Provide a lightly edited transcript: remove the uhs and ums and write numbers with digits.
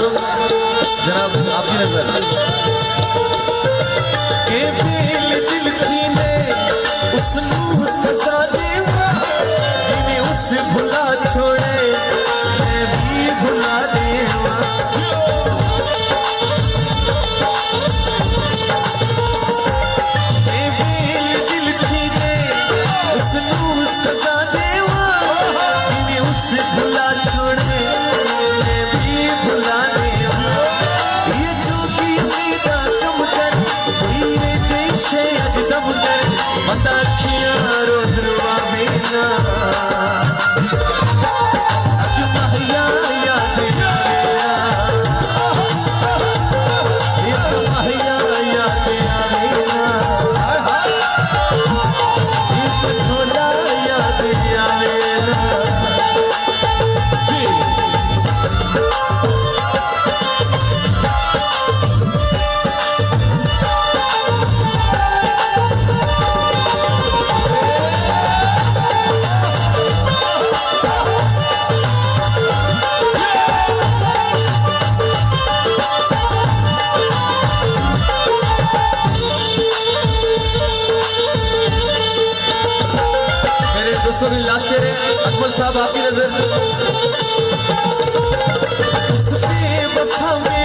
लोग जनाब आपकी नजर के फेल दिल की ने उसनू सजा देवा जिन्हें उस भुला छोड़े मैं भी भुला देवा के फेल दिल की ने उसनू सजा देवा जिन्हें उस भुला छोड़े मैं भी भुला देवा ये चौकी मेरा तुम कर धीरे जैसे अजदम कर बता किया रोज रुआवेगा अज महिया याद आया ये महिया याद आवेगा इस ढोला याद आवेगा जी दोस्तों की लास्ट शेर है अकमल साहब आपकी नजर उस बेवफा में